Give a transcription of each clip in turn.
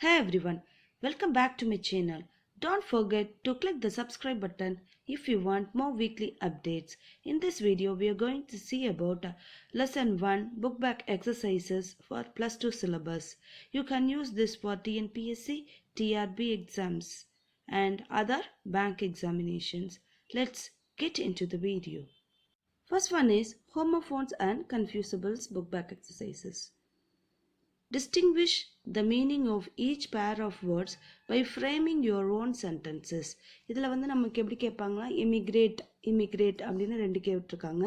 Hey everyone, welcome back to my channel. Don't forget to click the subscribe button if you want more weekly updates. In this video, we are going to see about lesson 1 book back exercises for plus 2 syllabus. You can use this for TNPSC, TRB exams and other bank examinations. Let's get into the video. First one is homophones and confusables book back exercises. Distinguish the meaning of each pair of words by framing your own sentences. இதில் நமக்கு எப்படி கேட்பாங்களா immigrate அப்படின்னு ரெண்டு கேட்டிருக்காங்க.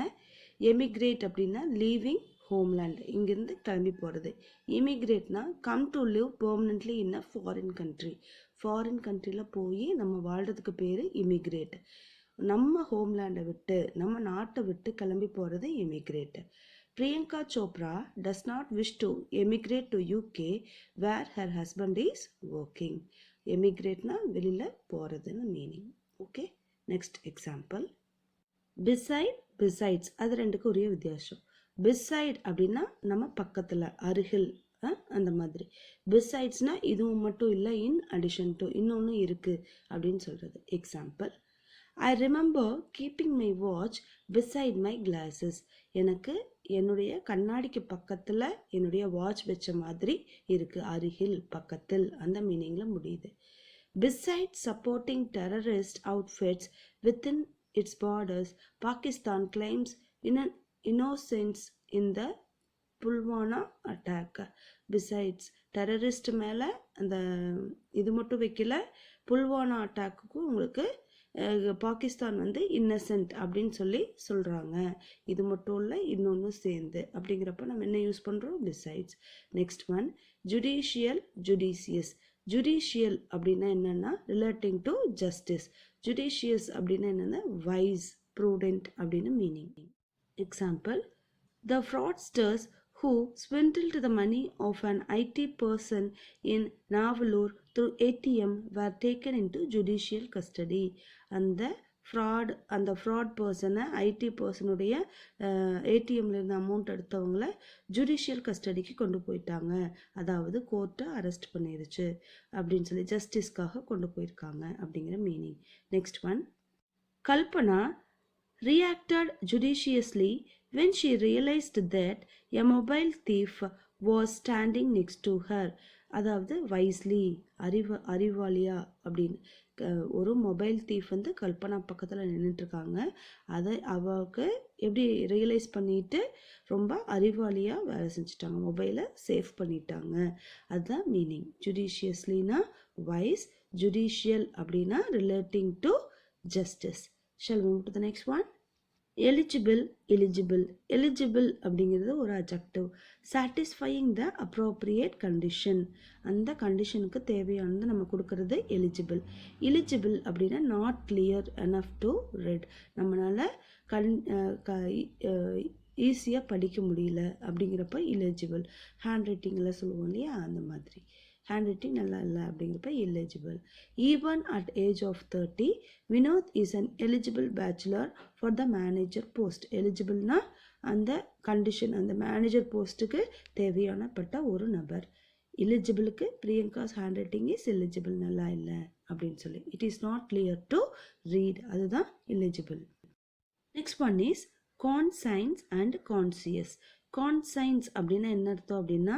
emigrate அப்படின்னா leaving homeland, இங்கிருந்து கிளம்பி போகிறது. இமிக்ரேட்னா come to live permanently in a foreign country. Foreign கண்ட்ரியில் போய் நம்ம வாழ்கிறதுக்கு பேர் இமிக்ரேட். நம்ம ஹோம்லேண்டை விட்டு நம்ம நாட்டை விட்டு கிளம்பி போகிறது immigrate. Priyanka Chopra does not wish to emigrate to UK where her husband is working. Emigrate na வெளியில போறதுன்னு meaning. Okay, next example. besides அது ரெண்டுக்கு ஒரே வித்தியாசம். beside அப்படின்னா நம்ம பக்கத்துல, அருகில், அந்த மாதிரி. besides-னா இதுவும் மட்டும் இல்லை, இன் அடிஷன் டு, இன்னொன்று இருக்கு அப்படின்னு சொல்றது. Example, I remember keeping my watch beside my glasses. எனக்கு என்னுடைய கண்ணாடிக்கு பக்கத்தில் என்னுடைய வாட்ச் வச்ச மாதிரி இருக்கு, அருகில், பக்கத்தில், அந்த மீனிங்கில் முடியுது. Beside supporting terrorist outfits within its borders, Pakistan claims innocence in the Pulwama attack. Besides terrorist மேலே அந்த இது மட்டும் வைக்கல, புல்வானா அட்டாக்குக்கும் உங்களுக்கு பாகிஸ்தான் இன்னசென்ட் அப்படின்னு சொல்கிறாங்க. இது மட்டும் இல்லை, இன்னொன்று சேர்ந்து அப்படிங்கிறப்ப நம்ம என்ன யூஸ் பண்ணுறோம்? Besides. Next one, judicious. Judicial அப்படின்னா என்னென்னா ரிலேட்டிங் டு ஜஸ்டிஸ். ஜுடிஷியஸ் அப்படின்னா என்னென்னா வைஸ், ப்ரூடென்ட் அப்படின்னு meaning. Example, the fraudsters who swindled the money of an IT person in Navalur through ATM were taken into judicial custody. அந்த fraud பர்சனை, ID பர்சனுடைய ஏடிஎம்ல இருந்து amount எடுத்தவங்கள judicial கஸ்டடிக்கு கொண்டு போயிட்டாங்க. அதாவது கோர்ட்டை அரெஸ்ட் பண்ணிருச்சு அப்படின்னு சொல்லி ஜஸ்டிஸ்க்காக கொண்டு போயிருக்காங்க அப்படிங்கிற meaning. Next one, Kalpana reacted judiciously when she realized that a mobile thief was standing next to her. அதாவது வைஸ்லி, அறிவாளியா அப்படின்னு. ஒரு மொபைல் தீஃப் கல்பனா பக்கத்தில் நின்றுட்டுருக்காங்க. அதை அவளுக்கு எப்படி ரியலைஸ் பண்ணிட்டு ரொம்ப அறிவாளியாக வேலை செஞ்சுட்டாங்க, மொபைலை சேஃப் பண்ணிட்டாங்க. அதுதான் மீனிங். ஜுடிஷியஸ்லினா வைஸ், ஜுடிஷியல் அப்படின்னா relating to justice. Shall we move to the next one? Eligible அப்படிங்கிறது ஒரு adjective, satisfying the appropriate condition. அந்த கண்டிஷனுக்கு தேவையானது நம்ம கொடுக்கறது எலிஜிபிள். எலிஜிபிள் அப்படின்னா not clear enough to read, நம்மளால ஈஸியாக படிக்க முடியல அப்படிங்கிறப்ப எலிஜிபிள். ஹேண்ட் ரைட்டிங்கில் சொல்லுவோம் இல்லையா, அந்த மாதிரி. ஹேண்ட் ரைட்டிங் நல்லா இல்லை அப்படிங்கிறப்ப eligible. Even at age of 30, Vinod is an eligible bachelor for the manager post. எலிஜிபிள்னா அந்த கண்டிஷன், அந்த மேனேஜர் போஸ்ட்டுக்கு தேவையானப்பட்ட ஒரு நபர். எலிஜிபிளுக்கு Priyanka's hand writing is eligible, நல்லா இல்லை அப்படின்னு சொல்லி. It is not clear to read, அதுதான் eligible. Next one is conscience and conscious. Conscience அப்படின்னா என்ன அர்த்தம் அப்படின்னா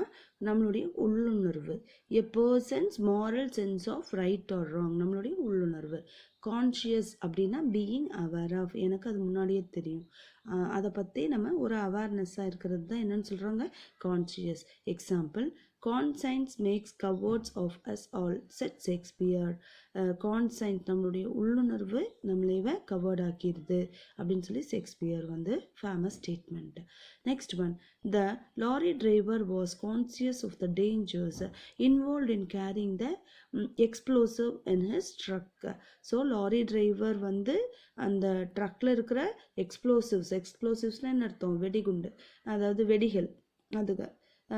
நம்மளுடைய உள்ளுணர்வு. A person's moral sense of right or wrong, நம்மளுடைய உள்ளுணர்வு. கான்ஷியஸ் அப்படின்னா பீயிங் அவேர் ஆஃப், எனக்கு அது முன்னாடியே தெரியும், அதை பற்றி நம்ம ஒரு அவேர்னஸாக இருக்கிறது தான் என்னன்னு சொல்கிறாங்க, conscious. Example, conscience makes cowards of us all said Shakespeare. Conscience நம்மளுடைய உள்ளுணர்வு நம்மளேவ கவர்ட் ஆக்கிடுது அப்படின்னு சொல்லி Shakespeare famous statement. Next one, the lorry driver was conscious of the dangers involve in carrying the explosive in his truck. So lorry driver அந்த ட்ரக்கில் இருக்கிற எக்ஸ்ப்ளோசிவ்ஸ்னால் என்ன அர்த்தம்? வெடிகுண்டு, அதாவது வெடிகள், அதுக்கு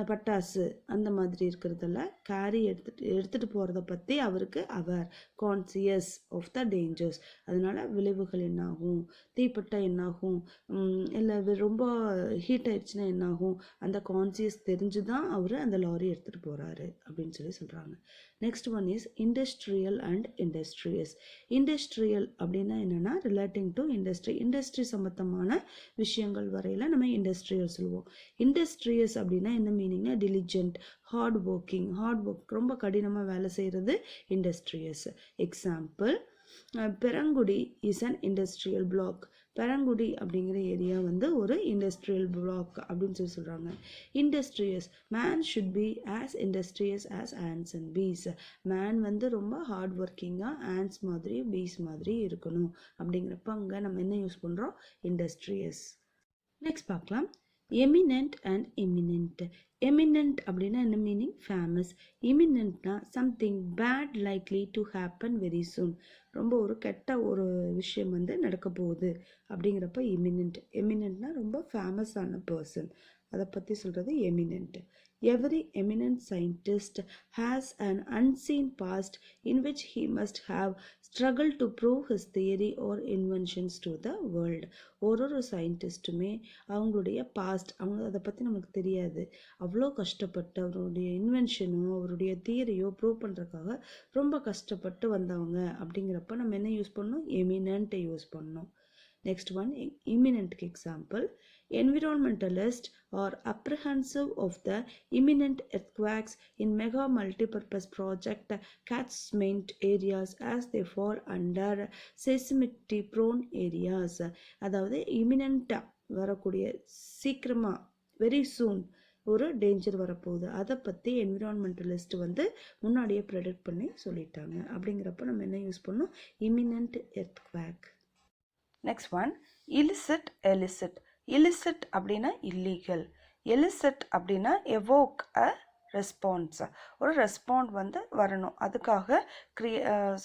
பட்டாசு அந்த மாதிரி இருக்கிறதெல்லாம் கேரி எடுத்துகிட்டு போகிறத பற்றி அவருக்கு அவர் கான்சியஸ் ஆஃப் த டேஞ்சர்ஸ். அதனால விளைவுகள் என்னாகும், தீப்பட்டா என்னாகும், இல்லை ரொம்ப ஹீட் ஆயிடுச்சுன்னா என்னாகும், அந்த கான்சியஸ் தெரிஞ்சு தான் அவர் அந்த லாரி எடுத்துகிட்டு போகிறாரு அப்படின்னு சொல்கிறாங்க. Next one is industrial and industrious. Industrial அப்படின்னா என்னென்னா ரிலேட்டிங் டு இண்டஸ்ட்ரி, இண்டஸ்ட்ரி சம்பந்தமான விஷயங்கள் வரையில் நம்ம இண்டஸ்ட்ரியல் சொல்லுவோம். இண்டஸ்ட்ரியஸ் அப்படின்னா என்ன மீனிங்னா டிலிஜென்ட், ஹார்ட் ஒர்க், ரொம்ப கடினமாக வேலை செய்கிறது industrious. Example, Perungudi is an industrial block. Perungudi அப்படிங்கிற ஏரியா வந்து ஒரு இண்டஸ்ட்ரியல் பிளாக் அப்படின்னு சொல்கிறாங்க. Industrious, man should be as industrious as ants and bees. Man வந்து ரொம்ப ஹார்ட் ஒர்க்கிங்காக ஆண்ட்ஸ் மாதிரி பீஸ் மாதிரி இருக்கணும். அப்படிங்கிறப்ப அங்கே நம்ம என்ன யூஸ் பண்ணுறோம், இண்டஸ்ட்ரியஸ். நெக்ஸ்ட் பார்க்கலாம், எமினென்ட் அண்ட் இமினென்ட். எமினென்ட் அப்படின்னா என்ன மீனிங், ஃபேமஸ். இமினென்ட்னா something bad likely to happen very soon. ரொம்ப ஒரு கெட்ட ஒரு விஷயம் வந்து நடக்க போகுது அப்படிங்கிறப்ப இமினென்ட். எமினென்ட்னா ரொம்ப ஃபேமஸான பர்சன், அதை பற்றி சொல்கிறது eminent. Every eminent scientist has an unseen past in which he must have struggled to prove his theory or inventions to the world. ஒரு சயின்டிஸ்ட்டுமே அவங்களுடைய பாஸ்ட், அவங்க அதை பற்றி நமக்கு தெரியாது, அவ்வளோ கஷ்டப்பட்டு அவருடைய இன்வென்ஷனோ அவருடைய தியரியோ ப்ரூவ் பண்ணுறதுக்காக ரொம்ப கஷ்டப்பட்டு வந்தவங்க. அப்படிங்கிறப்ப நம்ம என்ன யூஸ் பண்ணணும், எமினன்ட்டை யூஸ் பண்ணணும். Next one, imminent example. Environmentalists are apprehensive of the imminent earthquakes in mega multi-purpose project catchment areas as they fall under seismicity prone areas. அதாவது imminent வரக்கூடிய, சீக்கிரமா, வெரி சூன் ஒரு டேஞ்சர் வரப்போகுது, அதை பற்றி என்விரான்மெண்டலிஸ்ட் வந்து முன்னாடியே ப்ரெடிக்ட் பண்ணி சொல்லிட்டாங்க. அப்படிங்கிறப்ப நம்ம என்ன யூஸ் பண்ணோம், imminent earthquake. Next one, illicit, illicit. illicit அப்படின்னா இல்லீகல், illicit அப்படின்னா எவோக் அ ரெஸ்பான்ஸ். ஒரு ரெஸ்பாண்ட் வந்து வரணும், அதுக்காக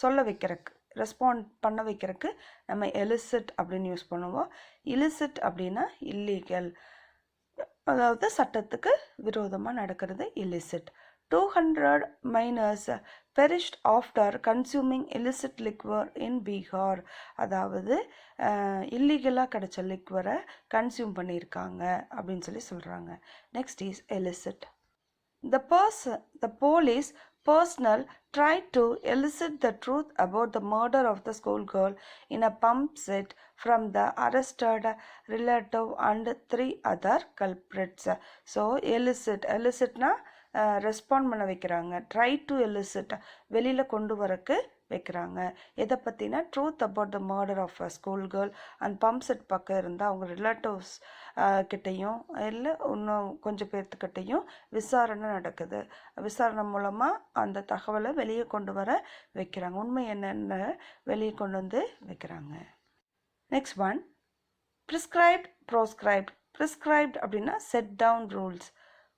சொல்ல வைக்கிறக்கு, ரெஸ்பாண்ட் பண்ண வைக்கிறதுக்கு நம்ம illicit அப்படின்னு யூஸ் பண்ணுவோம். illicit அப்படின்னா இல்லீகல், அதாவது சட்டத்துக்கு விரோதமாக நடக்கிறது illicit. 200 miners perished after consuming illicit liquor in Bihar. அதாவது இல்லீகலாக கிடைச்ச லிக்வரை கன்சியூம் பண்ணியிருக்காங்க அப்படின்னு சொல்கிறாங்க. Next is illicit. The police personnel tried to elicit the truth about the murder of the schoolgirl in a pump set from the arrested relative and 3 other culprits. So elicitனா respond பண்ண வைக்கிறாங்க, try to elicit வெளியில் கொண்டு வரக்கு வைக்கிறாங்க. எதை பற்றினா, truth about the murder of a school girl. அந்த pump set பக்கம் இருந்தால் அவங்க ரிலேட்டிவ்ஸ் கிட்டையும் இல்லை இன்னும் கொஞ்சம் பேர்த்துக்கிட்டையும் விசாரணை நடக்குது. விசாரணை மூலமாக அந்த தகவலை வெளியே கொண்டு வர வைக்கிறாங்க, உண்மை என்னென்ன வெளியே கொண்டு வந்து வைக்கிறாங்க. Next one, prescribed, proscribed. Prescribed அப்படின்னா செட் டவுன் ரூல்ஸ்,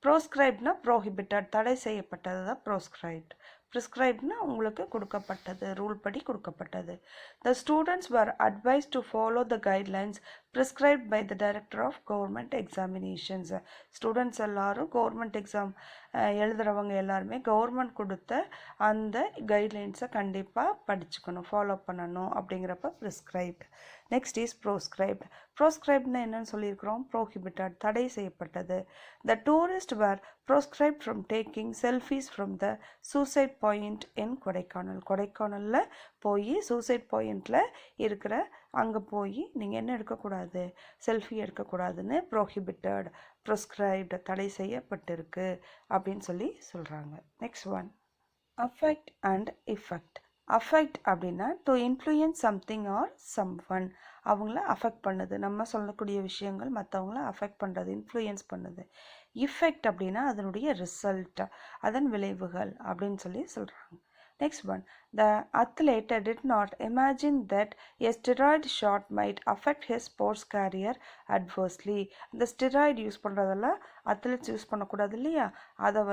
ப்ரோஸ்கிரைப்ட்னா ப்ரோஹிபிட்டட், தடை செய்யப்பட்டது தான் ப்ரோஸ்கிரைப்ட். ப்ரிஸ்கிரைப்ட்னா உங்களுக்கு கொடுக்கப்பட்டது, ரூல் படி கொடுக்கப்பட்டது. The students were advised to follow the guidelines prescribed by the director of government examinations. Students எல்லாரும் கவர்மெண்ட் எக்ஸாம் எழுதுகிறவங்க எல்லாருமே கவர்மெண்ட் கொடுத்த அந்த கைட்லைன்ஸை கண்டிப்பாக படிச்சுக்கணும், ஃபாலோ பண்ணணும். அப்படிங்கிறப்ப ப்ரிஸ்கிரைப்ட். Next is proscribed. ப்ரோஸ்கிரைப்ட்னா என்னன்னு சொல்லியிருக்கிறோம், ப்ரோஹிபிட்டட், தடை செய்யப்பட்டது. The tourists were proscribed from taking selfies from the suicide point in Kodaikanal. கொடைக்கானலில் போய் சூசைட் பாயிண்டில் இருக்கிற அங்கே போய் நீங்கள் என்ன எடுக்கக்கூடாது, செல்ஃபி எடுக்கக்கூடாதுன்னு ப்ரோஹிபிட்டட், ப்ரோஸ்கிரைப்டு, தடை செய்யப்பட்டிருக்கு அப்படின்னு சொல்கிறாங்க. Next one, affect and effect. Affect அப்படின்னா to influence something or someone, அவங்கள அஃபெக்ட் பண்ணுது, நம்ம சொல்லக்கூடிய விஷயங்கள் மற்றவங்கள அஃபெக்ட் பண்ணுறது, இன்ஃப்ளூயன்ஸ் பண்ணுது. இஃபெக்ட் அப்படின்னா அதனுடைய ரிசல்ட், அதன் விளைவுகள் அப்படின்னு சொல்கிறாங்க. Next one, the athlete did not imagine that a steroid shot might affect his sports career adversely. இந்த ஸ்டெராய்டு யூஸ் பண்ணுறதெல்லாம் அத்லெட்ஸ் யூஸ் பண்ணக்கூடாது இல்லையா, அதை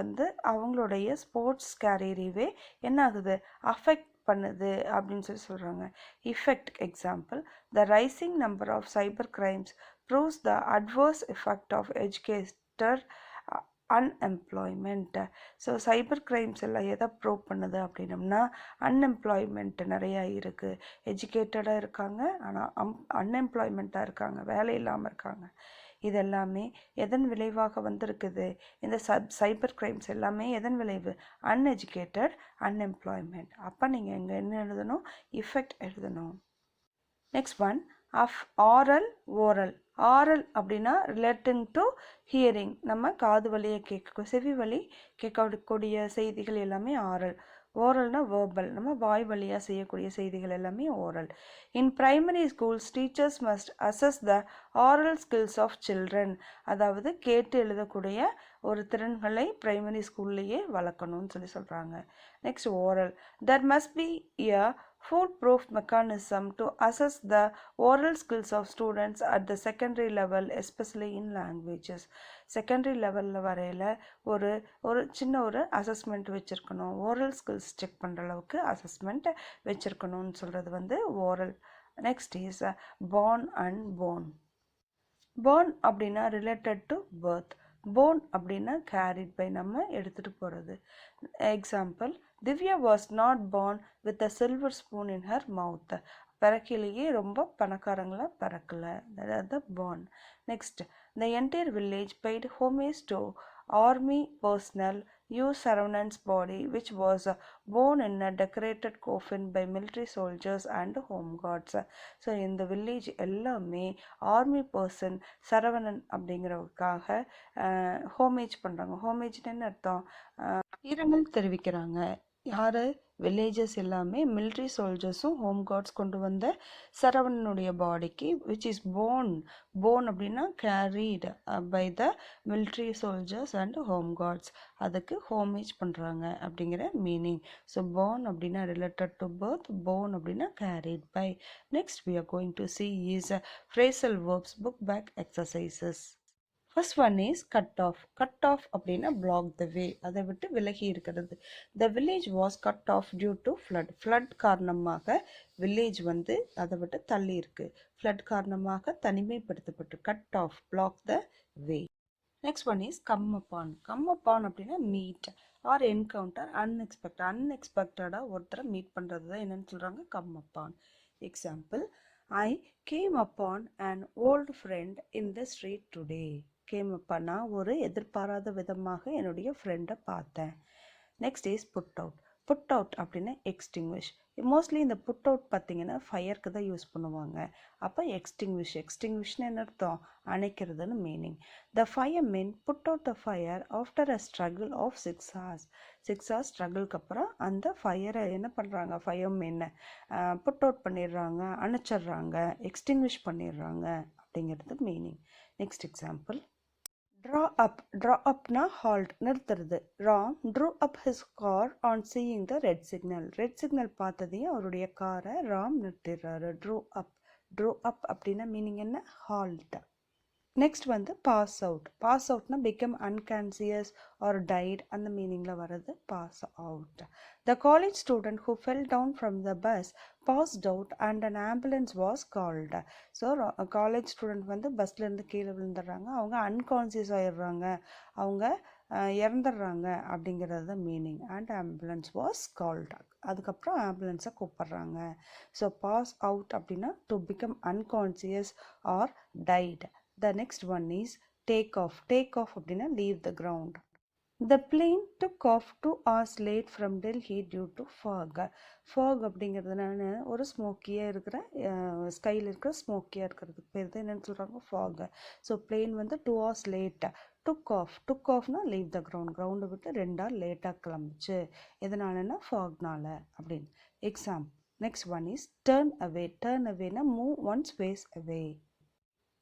அவங்களுடைய ஸ்போர்ட்ஸ் கேரியரையே என்ன ஆகுது, அஃபெக்ட் பண்ணுது அப்படின்னு சொல்கிறாங்க. Effect example, the rising number of cyber crimes proves the adverse effect of educator unemployment. So cyber crimes எல்லாம் எதை ப்ரூவ் பண்ணுது அப்படின்னம்னா அன்எம்ப்ளாய்மெண்ட் நிறையா இருக்குது. எஜுகேட்டடாக இருக்காங்க ஆனால் அன்எம்ப்ளாய்மெண்ட்டாக இருக்காங்க, வேலை இல்லாமல் இருக்காங்க. இதெல்லாமே எதன் விளைவாக வந்திருக்குது? இந்த சைபர் கிரைம்ஸ் எல்லாமே எதன் விளைவு? Uneducated, unemployment. அப்போ நீங்கள் இங்கே என்ன எழுதணும்? இஃபெக்ட் எழுதணும். Next one aural oral. Aural அப்படின்னா ரிலேட்டிங் டு ஹியரிங், நம்ம காது வழியை செவி வழி கேட்கக்கூடிய செய்திகள் எல்லாமே ஆரல். ஓரல்னா வேர்பல், நம்ம வாய் வழியாக செய்யக்கூடிய செய்திகள் எல்லாமே oral. In primary schools teachers must assess the aural skills of children. அதாவது கேட்டு எழுதக்கூடிய ஒரு திறன்களை பிரைமரி ஸ்கூல்லையே வளர்க்கணும்னு சொல்கிறாங்க. Next oral. There must be a foolproof mechanism to assess the oral skills of students at the secondary level, especially in languages. Secondary லெவலில் வரையில் ஒரு சின்ன ஒரு அசஸ்மெண்ட் வச்சுருக்கணும். ஓரல் ஸ்கில்ஸ் செக் பண்ணுற அளவுக்கு அசஸ்மெண்ட் வச்சுருக்கணும்னு சொல்கிறது வந்து oral. Next is born and borne. Born அப்படின்னா ரிலேட்டட் டு பர்த். போன் அப்படின்னா கேரிட் பை, நம்ம எடுத்துகிட்டு போகிறது. Example, Divya was not born with a silver spoon in her mouth. பிறக்கிலேயே ரொம்ப பணக்காரங்களாக பிறக்கலை, the born. Next, the entire village paid homage to army personnel used Saravanan's body, which was born in a decorated coffin by military soldiers and home guards. So இந்த village எல்லாமே army person Saravanan அப்படிங்கிறவருக்காக homage பண்ணுறாங்க. ஹோமேஜ்னு அர்த்தம் இரங்கல் தெரிவிக்கிறாங்க. யார்? Villages எல்லாமே military சோல்ஜர்ஸும் home cards கொண்டு வந்த சரவணனுடைய பாடிக்கு, விச் இஸ் போன் அப்படின்னா carried by the military soldiers and home guards, அதுக்கு ஹோமேஜ் பண்ணுறாங்க அப்படிங்கிற மீனிங். ஸோ போன் அப்படின்னா ரிலேட்டட் டு பர்த், போன் அப்படின்னா carried by. Next we are going to see is phrasal verbs, book back exercises. First one is cut off. Cut off அப்படின்னா block the way, அதை விட்டு விலகி இருக்கிறது. The village was cut off due to flood. Flood காரணமாக village வந்து அதை விட்டு தள்ளி இருக்கு. ஃப்ளட் காரணமாக தனிமைப்படுத்தப்பட்டு, cut off, block the way. Next one is come upon. Come upon அப்படின்னா மீட் ஆர் என்கவுண்டர், அன்எக்ஸ்பெக்டடாக ஒருத்தரை மீட் பண்ணுறது தான் என்னன்னு சொல்கிறாங்க, come upon. Example, I came upon an old friend in the street today. Came upon, நான் ஒரு எதிர்பாராத விதமாக என்னுடைய ஃப்ரெண்டை பார்த்தேன். Next is put out. Put out அப்படின்னா எக்ஸ்டிங்விஷ். மோஸ்ட்லி இந்த புட் அவுட் பார்த்தீங்கன்னா ஃபயருக்கு தான் யூஸ் பண்ணுவாங்க. அப்போ எக்ஸ்டிங்விஷ்னு என்ன அர்த்தம்? அணைக்கிறதுன்னு meaning. The firemen put out the fire after a struggle of 6 hours. 6 hours ஸ்ட்ரகிள்க்கு அப்புறம் அந்த ஃபயரை என்ன பண்ணுறாங்க? ஃபயர் மென்னை புட் அவுட் பண்ணிடுறாங்க, அணைச்சிட்றாங்க, எக்ஸ்டிங்விஷ் பண்ணிடுறாங்க அப்படிங்கிறது meaning. Next example, draw up. Draw அப்னா ஹால்ட், நிறுத்துறது. Ram drew up his car on seeing the red signal. Red signal பார்த்ததையும் அவருடைய காரை ராம் நிறுத்திடுறாரு. ட்ரூ அப் அப்படின்னா மீனிங் என்ன? ஹால்ட். நெக்ஸ்ட் வந்து பாஸ் அவுட். பாஸ் அவுட்னா பிகம் அன்கான்சியஸ் ஆர் டைட், அந்த மீனிங்கில் வர்றது pass out. The college student who fell down from the bus passed out and an ambulance was called. So college student வந்து பஸ்லேருந்து கீழே விழுந்துடுறாங்க, அவங்க unconscious ஆகிடுறாங்க, அவங்க இறந்துடுறாங்க அப்படிங்கிறது தான் meaning. And ambulance was called, அதுக்கப்புறம் ஆம்புலன்ஸை கூப்பிட்றாங்க. ஸோ பாஸ் அவுட் அப்படின்னா to become unconscious or died. The next one is take off. Take off அப்படின்னா leave the ground. The plane took off 2 hours late from Delhi due to fog. Fog அப்படிங்கிறதுனால ஒரு ஸ்மோக்கியாக இருக்கிற ஸ்கையில் இருக்கிற ஸ்மோக்கியாக இருக்கிறதுக்கு பேர் தான் என்னென்னு சொல்கிறாங்க? fog. ஸோ பிளேன் வந்து 2 hours லேட். டுக் ஆஃப்னா லீவ் த கிரவுண்டை விட்டு 2 hour லேட்டாக கிளம்பிச்சு. எதனாலன்னா ஃபாக்னால அப்படின்னு. Next one is turn away. Turn அவேனா மூவ் ஒன்ஸ் ஃபேஸ் அவே,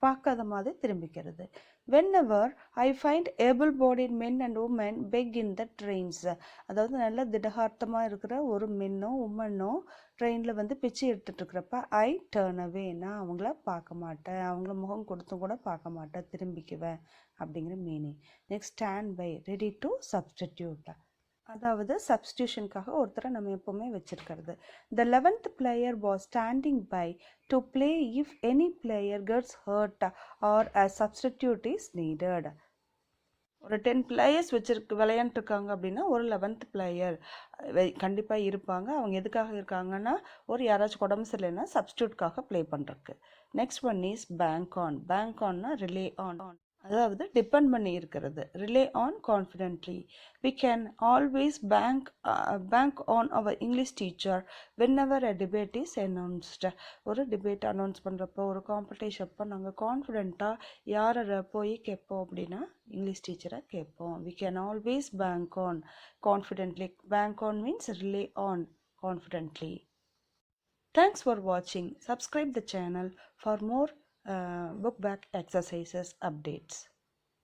பார்க்காத மாதிரி திரும்பிக்கிறது. whenever I find able-bodied men and women beg in the trains. அதாவது நல்ல திடகார்த்தமாக இருக்கிற ஒரு மென்னோ உமனோ ட்ரெயினில் வந்து பிச்சை எடுத்துகிட்டு இருக்கிறப்ப ஐ டர்ன் அவே, நான் அவங்கள பார்க்க மாட்டேன், அவங்கள முகம் கொடுத்தும் கூட பார்க்க மாட்டேன், திரும்பிக்குவேன் அப்படிங்கிற meaning. Next stand by, ready to substitute. அதாவது சப்ஸ்டியூஷனுக்காக ஒருத்தரை நம்ம எப்போவுமே வச்சுருக்கிறது. த 11th player was standing by to play if any player gets hurt or a substitute is needed. ஒரு 10 பிளேயர்ஸ் விளையாண்டுருக்காங்க அப்படின்னா ஒரு 11th பிளேயர் கண்டிப்பாக இருப்பாங்க. அவங்க எதுக்காக இருக்காங்கன்னா ஒரு யாராச்சும் உடம்பு சரியில்லைன்னா சப்ஸ்டியூட்காக ப்ளே பண்ணுறக்கு. Next one is bank on. பேங்க் ஆன்னா ரிலே ஆன், அதாவது டிபெண்ட் பண்ணி இருக்கிறது. Rely on confidently. We can always bank on our English teacher whenever a debate is announced. ஒரு டிபேட் அனௌன்ஸ் பண்ணுறப்போ ஒரு காம்படிஷன் அப்போ நாங்கள் கான்ஃபிடென்ட்டாக யாரை போய் கேட்போம் அப்படின்னா இங்கிலீஷ் டீச்சரை கேட்போம். We can always bank on confidently. Bank on means rely on confidently. Thanks for watching. Subscribe the channel for more book back exercises updates.